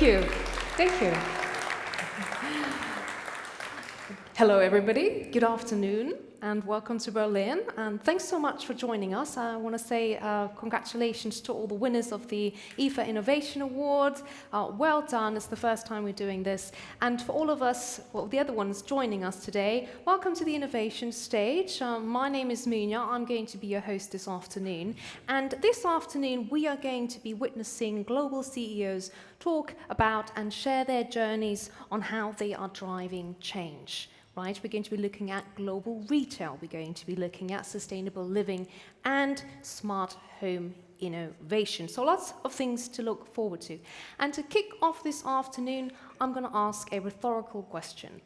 you. Thank you. Hello, everybody. Good afternoon, and welcome to Berlin. And thanks so much for joining us. I want to say congratulations to all the winners of the IFA Innovation Award. Well done. It's the first time we're doing this. And for all of us, well, the other ones joining us today, welcome to the Innovation Stage. My name is Munya. I'm going to be your host this afternoon. And this afternoon, we are going to be witnessing global CEOs talk about and share their journeys on how they are driving change. Right, we're going to be looking at global retail, we're going to be looking at sustainable living and smart home innovation. So lots of things to look forward to. And to kick off this afternoon, I'm going to ask a rhetorical question.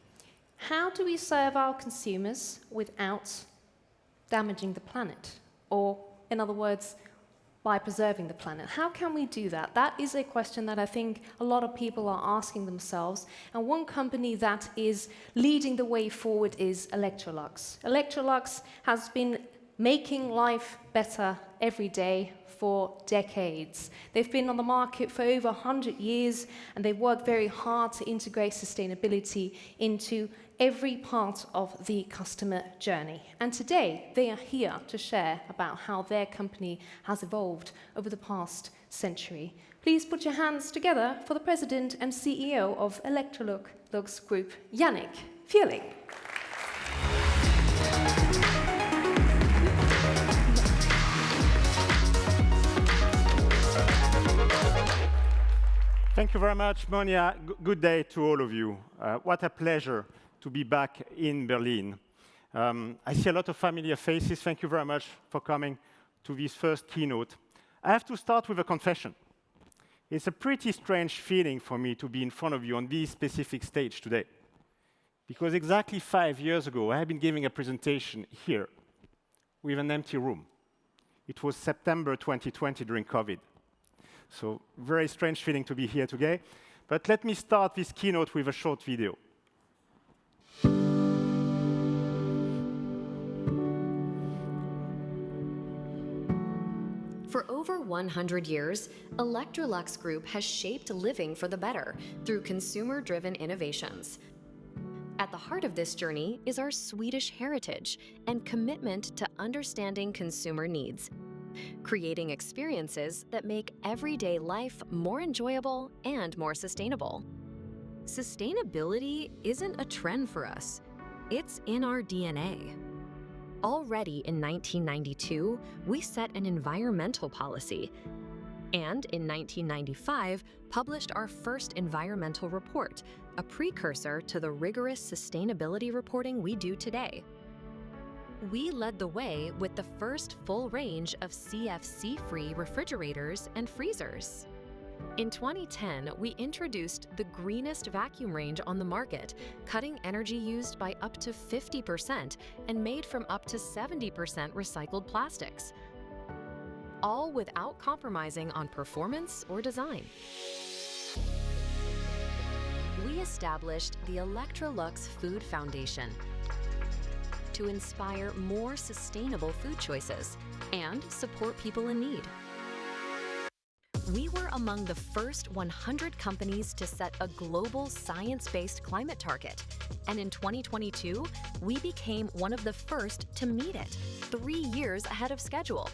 How do we serve our consumers without damaging the planet? Or, in other words, by preserving the planet? How can we do that? That is a question that I think a lot of people are asking themselves. And one company that is leading the way forward is Electrolux. Electrolux has been making life better every day for decades. They've been on the market for over 100 years, and they've worked very hard to integrate sustainability into every part of the customer journey. And today, they are here to share about how their company has evolved over the past century. Please put your hands together for the President and CEO of Electrolux Group, Yannick Fierling. Thank you very much, Monia. Good day to all of you. What a pleasure to be back in Berlin. I see a lot of familiar faces. Thank you very much for coming to this first keynote. I have to start with a confession. It's a pretty strange feeling for me to be in front of you on this specific stage today. Because exactly 5 years ago, I have been giving a presentation here with an empty room. It was September 2020 during COVID. So, very strange feeling to be here today. But let me start this keynote with a short video. For over 100 years, Electrolux Group has shaped living for the better through consumer-driven innovations. At the heart of this journey is our Swedish heritage and commitment to understanding consumer needs, creating experiences that make everyday life more enjoyable and more sustainable. Sustainability isn't a trend for us, it's in our DNA. Already in 1992, we set an environmental policy, and in 1995, published our first environmental report, a precursor to the rigorous sustainability reporting we do today. We led the way with the first full range of CFC-free refrigerators and freezers. In 2010, we introduced the greenest vacuum range on the market, cutting energy used by up to 50% and made from up to 70% recycled plastics, all without compromising on performance or design. We established the Electrolux Food Foundation to inspire more sustainable food choices and support people in need. We were among the first 100 companies to set a global science-based climate target, and in 2022, we became one of the first to meet it, 3 years ahead of schedule.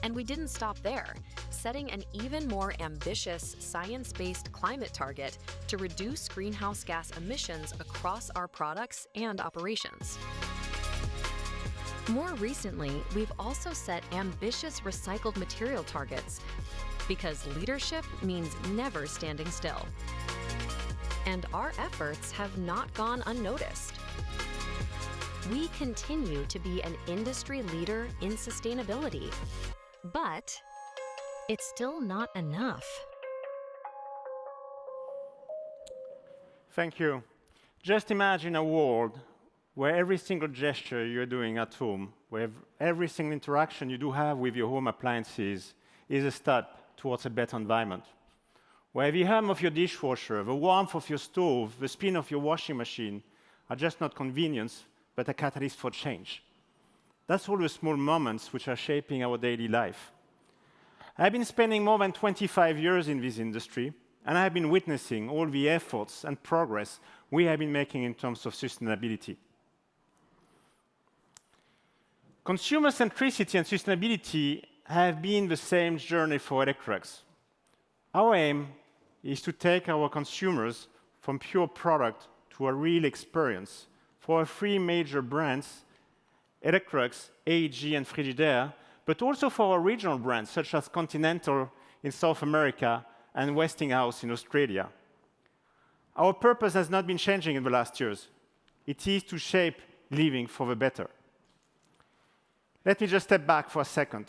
And we didn't stop there, setting an even more ambitious science-based climate target to reduce greenhouse gas emissions across our products and operations. More recently, we've also set ambitious recycled material targets, because leadership means never standing still. And our efforts have not gone unnoticed. We continue to be an industry leader in sustainability, but it's still not enough. Thank you. Just imagine a world where every single gesture you're doing at home, where every single interaction you do have with your home appliances is a step towards a better environment. Where the hum of your dishwasher, the warmth of your stove, the spin of your washing machine are just not convenience, but a catalyst for change. That's all the small moments which are shaping our daily life. I've been spending more than 25 years in this industry, and I have been witnessing all the efforts and progress we have been making in terms of sustainability. Consumer centricity and sustainability have been the same journey for Electrolux. Our aim is to take our consumers from pure product to a real experience for our three major brands, Electrolux, AEG, and Frigidaire, but also for our regional brands, such as Continental in South America and Westinghouse in Australia. Our purpose has not been changing in the last years. It is to shape living for the better. Let me just step back for a second.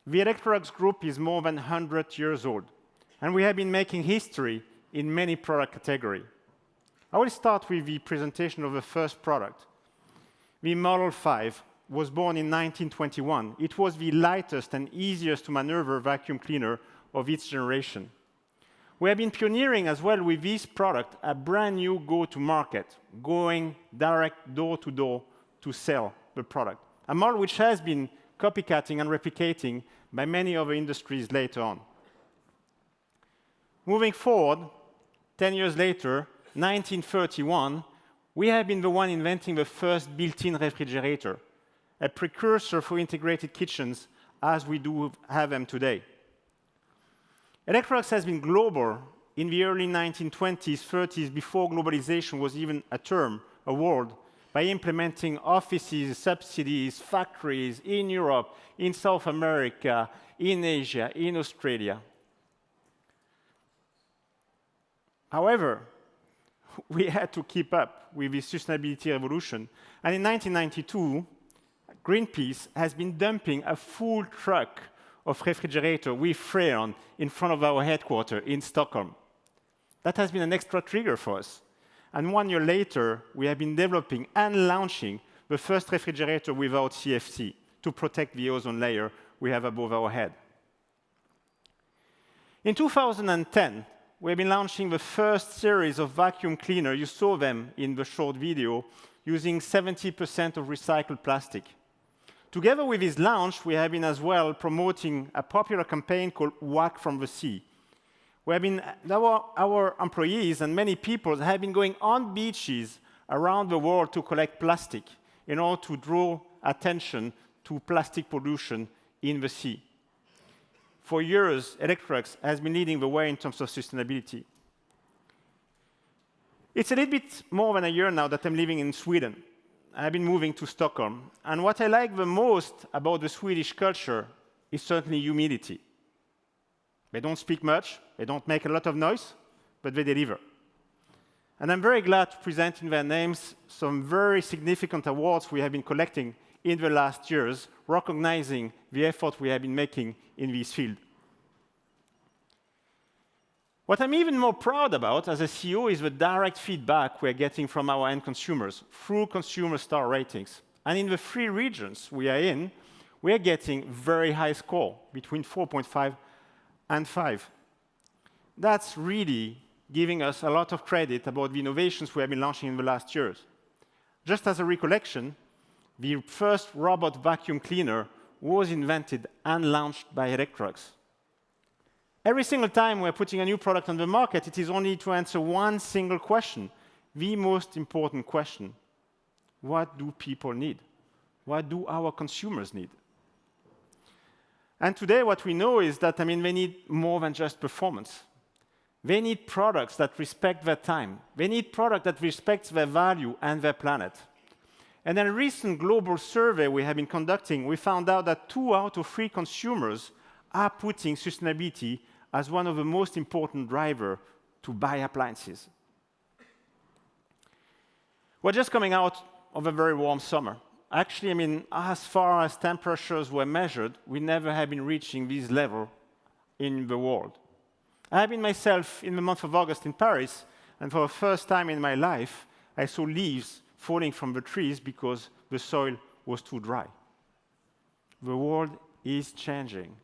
The Electrolux Group is more than 100 years old, and we have been making history in many product categories. I will start with the presentation of the first product. The Model 5 was born in 1921. It was the lightest and easiest to maneuver vacuum cleaner of its generation. We have been pioneering as well with this product a brand new go-to-market, going direct door-to-door to sell the product. A model which has been copycatting and replicating by many other industries later on. Moving forward, 10 years later, 1931, we have been the one inventing the first built-in refrigerator, a precursor for integrated kitchens as we do have them today. Electrolux has been global in the early 1920s, 30s, before globalization was even a term, a word, by implementing offices, subsidies, factories in Europe, in South America, in Asia, in Australia. However, we had to keep up with this sustainability revolution. And in 1992, Greenpeace has been dumping a full truck of refrigerator with Fierling in front of our headquarters in Stockholm. That has been an extra trigger for us. And 1 year later, we have been developing and launching the first refrigerator without CFC to protect the ozone layer we have above our head. In 2010, we have been launching the first series of vacuum cleaner. You saw them in the short video, using 70% of recycled plastic. Together with this launch, we have been as well promoting a popular campaign called Walk from the Sea. We have been, our employees and many people have been going on beaches around the world to collect plastic in order to draw attention to plastic pollution in the sea. For years, Electrolux has been leading the way in terms of sustainability. It's a little bit more than a year now that I'm living in Sweden. I've been moving to Stockholm. And what I like the most about the Swedish culture is certainly humility. They don't speak much, they don't make a lot of noise, but they deliver. And I'm very glad to present in their names some very significant awards we have been collecting in the last years, recognizing the effort we have been making in this field. What I'm even more proud about as a CEO is the direct feedback we're getting from our end consumers through consumer star ratings. And in the 3 regions we are in, we are getting very high score, between 4.5 and 5. That's really giving us a lot of credit about the innovations we have been launching in the last years. Just as a recollection, the first robot vacuum cleaner was invented and launched by Electrolux. Every single time we're putting a new product on the market, it is only to answer one single question, the most important question. What do people need? What do our consumers need? And today what we know is that, they need more than just performance. They need products that respect their time. They need products that respect their value and their planet. And in a recent global survey we have been conducting, we found out that 2 out of 3 consumers are putting sustainability as one of the most important drivers to buy appliances. We're just coming out of a very warm summer. Actually, as far as temperatures were measured, we never have been reaching this level in the world. I have been myself in the month of August in Paris, and for the first time in my life, I saw leaves falling from the trees because the soil was too dry. The world is changing.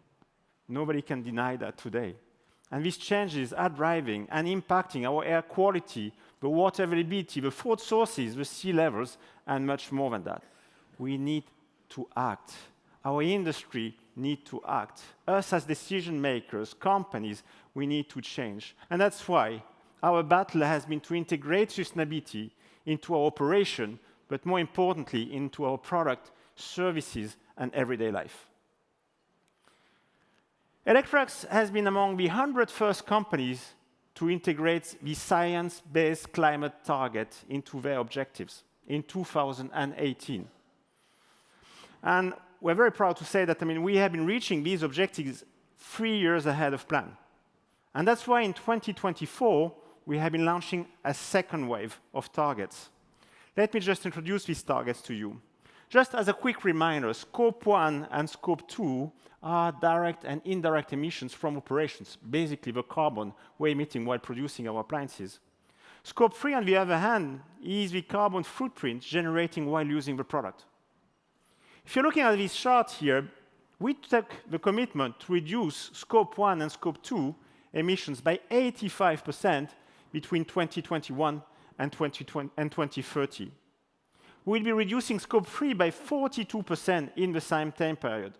Nobody can deny that today. And these changes are driving and impacting our air quality, the water availability, the food sources, the sea levels, and much more than that. We need to act. our industry need to act. Us as decision makers, companies, we need to change. And that's why our battle has been to integrate sustainability into our operation, but more importantly, into our product, services, and everyday life. Electrolux has been among the 100 first companies to integrate the science-based climate target into their objectives in 2018. And we're very proud to say that, we have been reaching these objectives 3 years ahead of plan. And that's why in 2024, we have been launching a second wave of targets. Let me just introduce these targets to you. Just as a quick reminder, Scope 1 and Scope 2 are direct and indirect emissions from operations, basically the carbon we're emitting while producing our appliances. Scope 3, on the other hand, is the carbon footprint generating while using the product. If you're looking at this chart here, we took the commitment to reduce Scope 1 and Scope 2 emissions by 85% between 2021 and 2030. We'll be reducing Scope 3 by 42% in the same time period.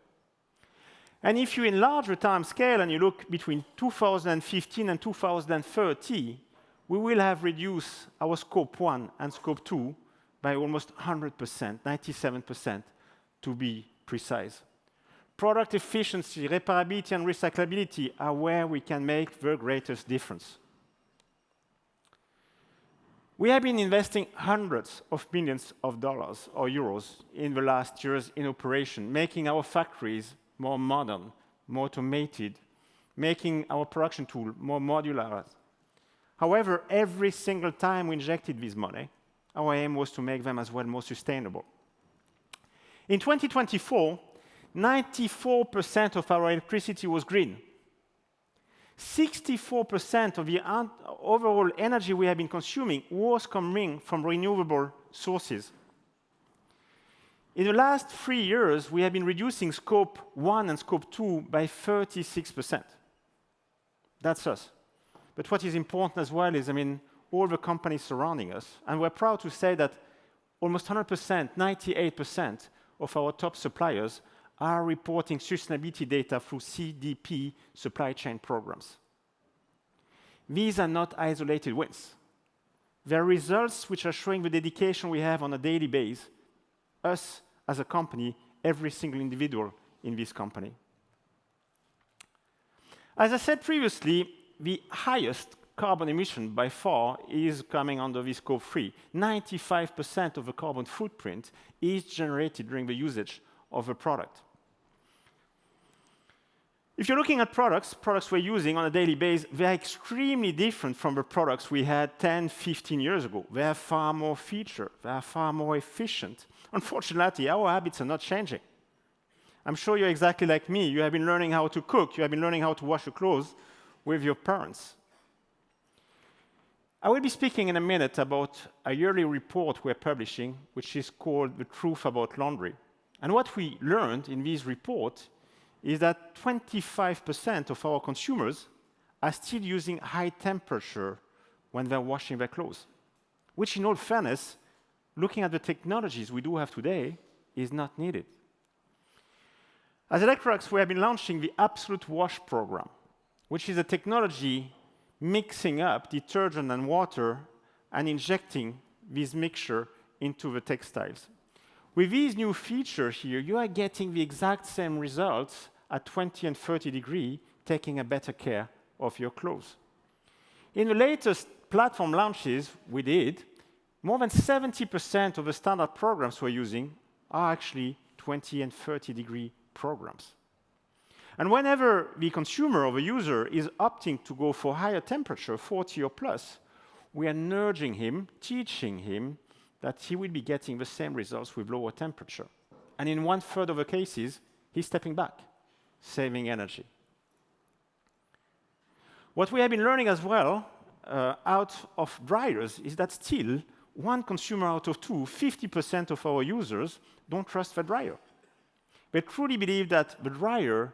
And if you enlarge the time scale and you look between 2015 and 2030, we will have reduced our Scope 1 and Scope 2 by almost 100%, 97% to be precise. Product efficiency, repairability, and recyclability are where we can make the greatest difference. We have been investing hundreds of millions of dollars or euros in the last years in operation, making our factories more modern, more automated, making our production tool more modular. However, every single time we injected this money, our aim was to make them as well more sustainable. In 2024, 94% of our electricity was green. 64% of the overall energy we have been consuming was coming from renewable sources. In the last 3 years, we have been reducing Scope 1 and Scope 2 by 36%. That's us. But what is important as well is, all the companies surrounding us, and we're proud to say that almost 100%, 98% of our top suppliers are reporting sustainability data through CDP supply chain programs. These are not isolated wins. They're results which are showing the dedication we have on a daily basis, us as a company, every single individual in this company. As I said previously, the highest carbon emission by far is coming under the Scope 3. 95% of the carbon footprint is generated during the usage of a product. If you're looking at products we're using on a daily basis, they're extremely different from the products we had 10, 15 years ago. They have far more features, they are far more efficient. Unfortunately, our habits are not changing. I'm sure you're exactly like me. You have been learning how to cook, you have been learning how to wash your clothes with your parents. I will be speaking in a minute about a yearly report we're publishing, which is called The Truth About Laundry. And what we learned in this report is that 25% of our consumers are still using high temperature when they're washing their clothes, which in all fairness, looking at the technologies we do have today, is not needed. As Electrolux, we have been launching the Absolute Wash program, which is a technology mixing up detergent and water and injecting this mixture into the textiles. With these new features here, you are getting the exact same results at 20 and 30 degrees, taking a better care of your clothes. In the latest platform launches we did, more than 70% of the standard programs we're using are actually 20 and 30 degree programs. And whenever the consumer or the user is opting to go for higher temperature, 40 or plus, we are nudging him, teaching him that he will be getting the same results with lower temperature. And in 1/3 of the cases, he's stepping back, saving energy. What we have been learning as well out of dryers is that still, one consumer out of two, 50% of our users don't trust the dryer. They truly believe that the dryer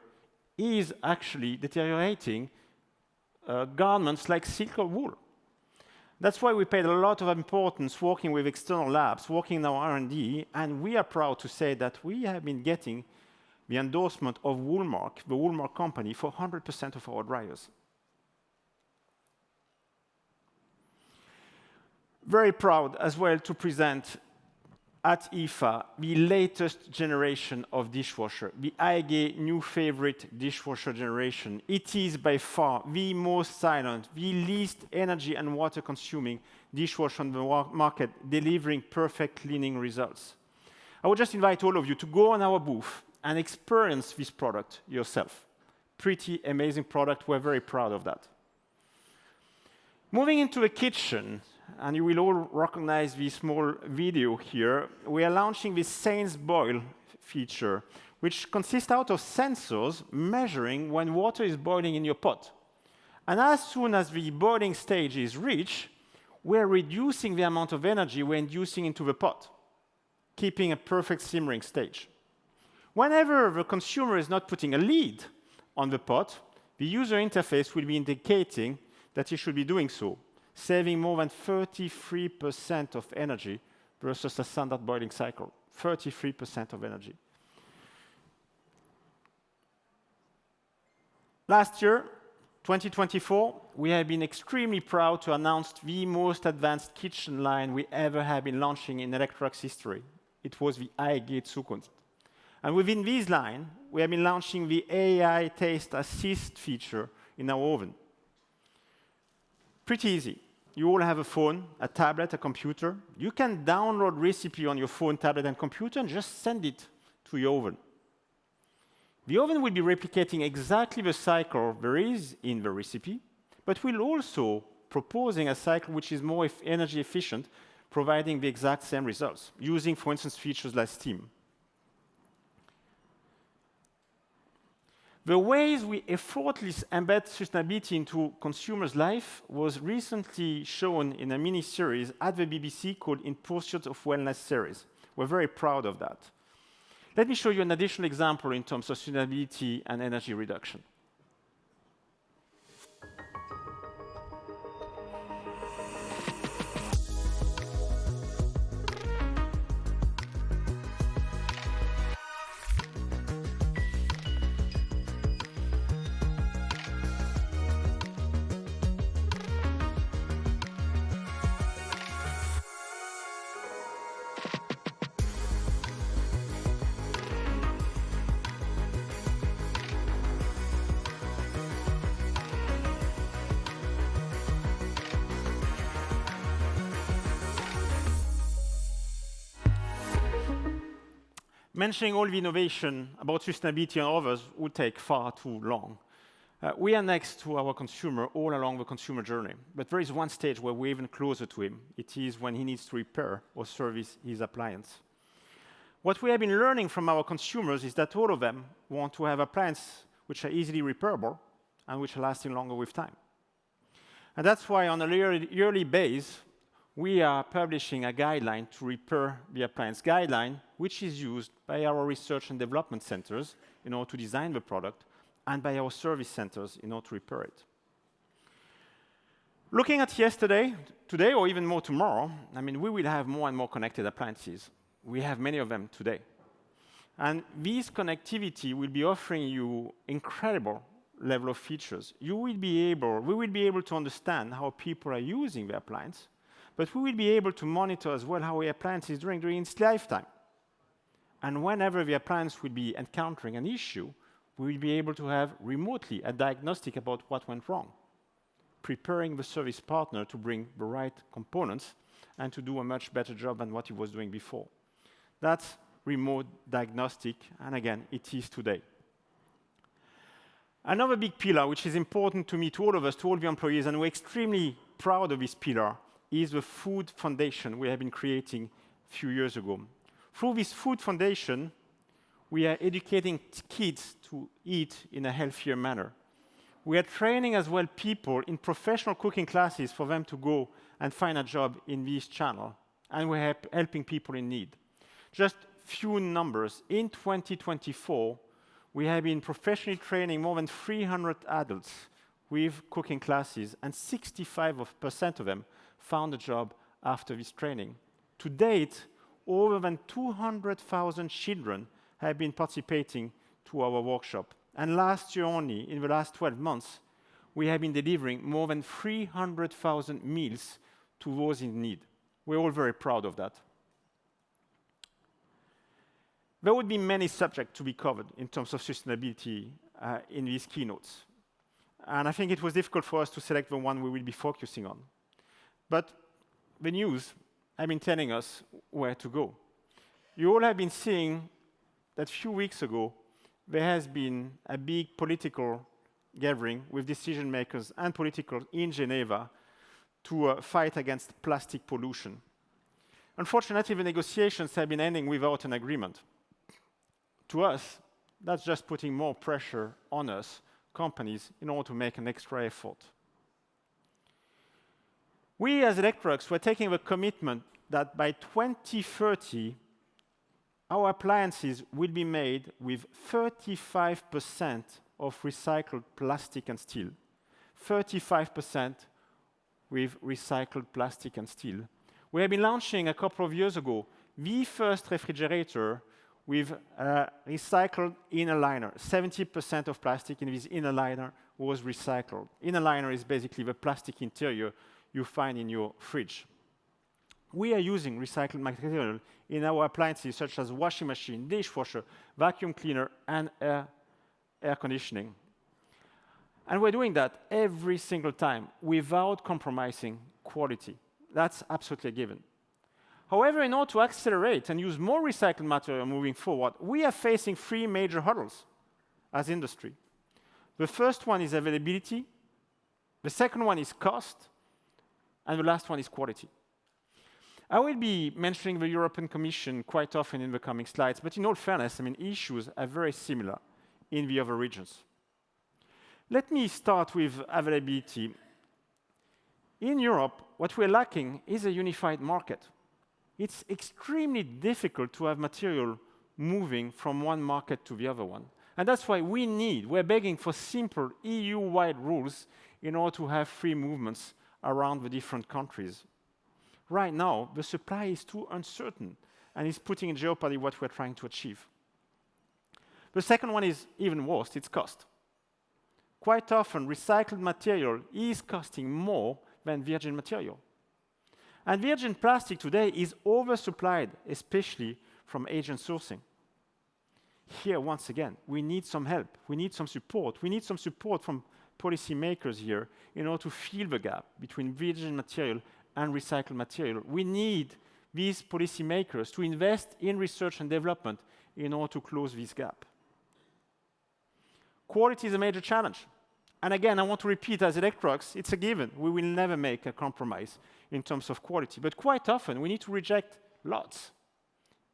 is actually deteriorating garments like silk or wool. That's why we paid a lot of importance working with external labs, working in our R&D, and we are proud to say that we have been getting the endorsement of Woolmark, the Woolmark company, for 100% of our dryers. Very proud as well to present at IFA the latest generation of dishwasher, the AEG new favorite dishwasher generation. It is by far the most silent, the least energy and water consuming dishwasher on the market, delivering perfect cleaning results. I would just invite all of you to go on our booth and experience this product yourself. Pretty amazing product, we're very proud of that. Moving into the kitchen, and you will all recognize this small video here, we are launching this Sense Boil feature, which consists out of sensors measuring when water is boiling in your pot. And as soon as the boiling stage is reached, we're reducing the amount of energy we're inducing into the pot, keeping a perfect simmering stage. Whenever the consumer is not putting a lid on the pot, the user interface will be indicating that he should be doing so, saving more than 33% of energy versus a standard boiling cycle. 33% of energy. Last year, 2024, we have been extremely proud to announce the most advanced kitchen line we ever have been launching in Electrolux history. It was the AEG Zukunft. And within this line, we have been launching the AI Taste Assist feature in our oven. Pretty easy. You all have a phone, a tablet, a computer. You can download recipe on your phone, tablet, and computer and just send it to your oven. The oven will be replicating exactly the cycle there is in the recipe, but will also proposing a cycle which is more energy efficient, providing the exact same results, using, for instance, features like steam. The ways we effortlessly embed sustainability into consumers' life was recently shown in a mini-series at the BBC called In Pursuit of Wellness series. We're very proud of that. Let me show you an additional example in terms of sustainability and energy reduction. Mentioning all the innovation about sustainability and others would take far too long. We are next to our consumer all along the consumer journey, but there is one stage where we're even closer to him. It is when he needs to repair or service his appliance. What we have been learning from our consumers is that all of them want to have appliances which are easily repairable and which are lasting longer with time. And that's why on a yearly basis, we are publishing a guideline to repair the appliance guideline, which is used by our research and development centers in order to design the product, and by our service centers in order to repair it. Looking at yesterday, today, or even more tomorrow, I mean, we will have more and more connected appliances. We have many of them today. And this connectivity will be offering you incredible level of features. We will be able to understand how people are using the appliance, but we will be able to monitor as well how the appliance is doing during its lifetime. And whenever the appliance will be encountering an issue, we will be able to have remotely a diagnostic about what went wrong, preparing the service partner to bring the right components and to do a much better job than what he was doing before. That's remote diagnostic, and again, it is today. Another big pillar, which is important to me, to all of us, to all the employees, and we're extremely proud of this pillar, is the food foundation we have been creating a few years ago. Through this food foundation, we are educating kids to eat in a healthier manner. We are training as well people in professional cooking classes for them to go and find a job in this channel. And we're helping people in need. Just few numbers. In 2024, we have been professionally training more than 300 adults with cooking classes, and 65% of them found a job after this training. To date, over than 200,000 children have been participating to our workshop. And last year only, in the last 12 months, we have been delivering more than 300,000 meals to those in need. We're all very proud of that. There would be many subjects to be covered in terms of sustainability in these keynotes. And I think it was difficult for us to select the one we will be focusing on. But the news have been telling us where to go. You all have been seeing that a few weeks ago, there has been a big political gathering with decision makers and political in Geneva to fight against plastic pollution. Unfortunately, the negotiations have been ending without an agreement. To us, that's just putting more pressure on us, companies, in order to make an extra effort. We as Electrolux were taking the commitment that by 2030, our appliances will be made with 35% of recycled plastic and steel. 35% with recycled plastic and steel. We have been launching a couple of years ago the first refrigerator with a recycled inner liner. 70% of plastic in this inner liner was recycled. Inner liner is basically the plastic interior you find in your fridge. We are using recycled material in our appliances such as washing machine, dishwasher, vacuum cleaner, and air conditioning. And we're doing that every single time without compromising quality. That's absolutely a given. However, in order to accelerate and use more recycled material moving forward, we are facing three major hurdles as industry. The first one is availability, the second one is cost, and the last one is quality. I will be mentioning the European Commission quite often in the coming slides, but in all fairness, issues are very similar in the other regions. Let me start with availability. In Europe, what we're lacking is a unified market. It's extremely difficult to have material moving from one market to the other one. And that's why we're begging for simple EU-wide rules in order to have free movements around the different countries. Right now, the supply is too uncertain and is putting in jeopardy what we're trying to achieve. The second one is even worse, it's cost. Quite often, recycled material is costing more than virgin material. And virgin plastic today is oversupplied, especially from Asian sourcing. Here, once again, we need some help. We need some support. We need some support from policymakers here in order to fill the gap between virgin material and recycled material. We need these policymakers to invest in research and development in order to close this gap. Quality is a major challenge. And again, I want to repeat, as Electrolux, it's a given. We will never make a compromise in terms of quality. But quite often, we need to reject lots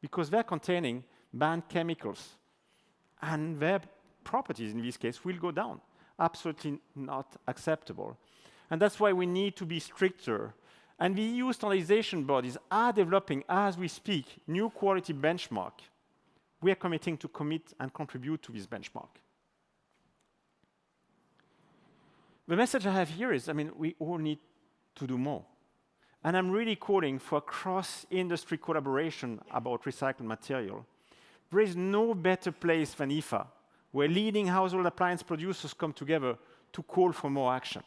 because they're containing banned chemicals. And their properties, in this case, will go down. Absolutely not acceptable. And that's why we need to be stricter. And the EU standardization bodies are developing, as we speak, new quality benchmark. We are committing to commit and contribute to this benchmark. The message I have here is, we all need to do more. And I'm really calling for cross-industry collaboration about recycled material. There is no better place than IFA, where leading household appliance producers come together to call for more action.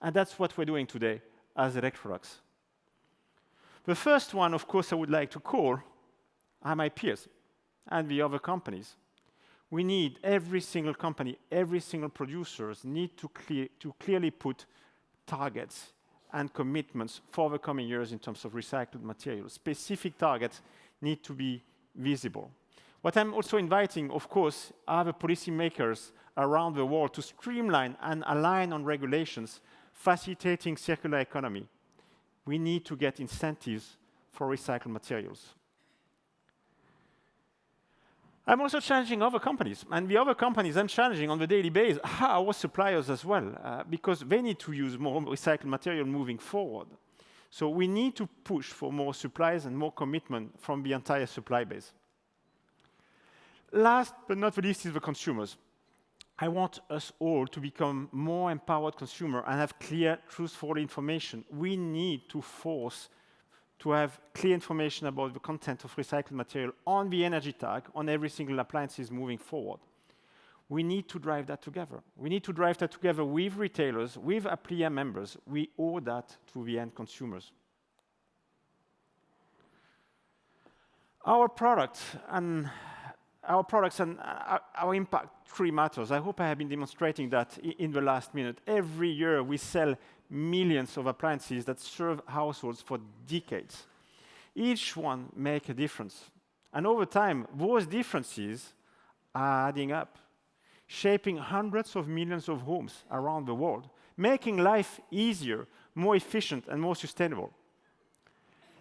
And that's what we're doing today as Electrolux. The first one, of course, I would like to call are my peers and the other companies. We need every single company, every single producers need to clearly put targets and commitments for the coming years in terms of recycled materials. Specific targets need to be visible. What I'm also inviting, of course, are the policymakers around the world to streamline and align on regulations facilitating circular economy. We need to get incentives for recycled materials. I'm also challenging other companies, and the other companies I'm challenging on the daily basis are our suppliers as well, because they need to use more recycled material moving forward. So we need to push for more supplies and more commitment from the entire supply base. Last but not the least is the consumers. I want us all to become more empowered consumers and have clear, truthful information. We need to force to have clear information about the content of recycled material on the energy tag on every single appliances moving forward. We need to drive that together. We need to drive that together with retailers, with Aplia members. We owe that to the end consumers. Our products and our impact truly matters. I hope I have been demonstrating that in the last minute. Every year we sell millions of appliances that serve households for decades. Each one makes a difference. And over time, those differences are adding up, shaping hundreds of millions of homes around the world, making life easier, more efficient, and more sustainable.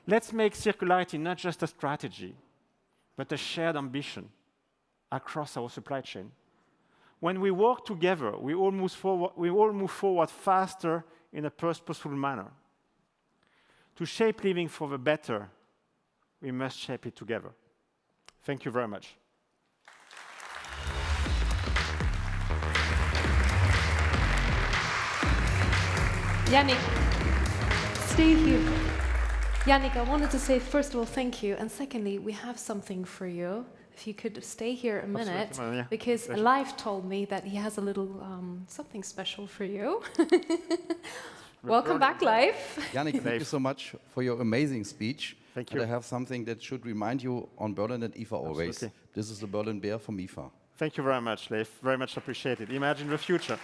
Let's make circularity not just a strategy, but a shared ambition across our supply chain. When we work together, we all move forward faster in a purposeful manner. To shape living for the better, we must shape it together. Thank you very much. Yannick, stay here. Yannick, I wanted to say, first of all, thank you. And secondly, we have something for you. If you could stay here a minute, yeah. because Leif told me that he has a little something special for you. Welcome back, Leif. Yannick, thank you so much for your amazing speech. Thank you. And I have something that should remind you on Berlin and IFA always. Absolutely. This is the Berlin Bear from IFA. Thank you very much, Leif. Very much appreciated. Imagine the future.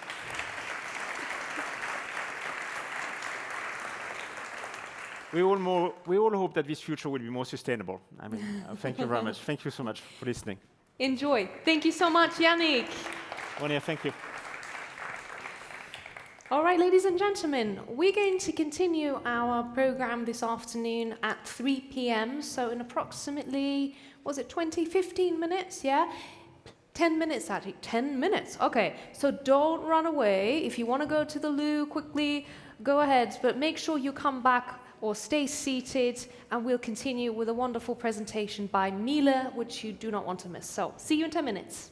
We all hope that this future will be more sustainable. I mean, thank you very much. Thank you so much for listening. Enjoy. Thank you so much, Yannick. Monia, thank you. All right, ladies and gentlemen, we're going to continue our program this afternoon at 3 p.m. So in approximately, was it 15 minutes? Yeah? 10 minutes, actually. 10 minutes. Okay, so don't run away. If you want to go to the loo quickly, go ahead. But make sure you come back or stay seated, and we'll continue with a wonderful presentation by Miele, which you do not want to miss. So see you in 10 minutes.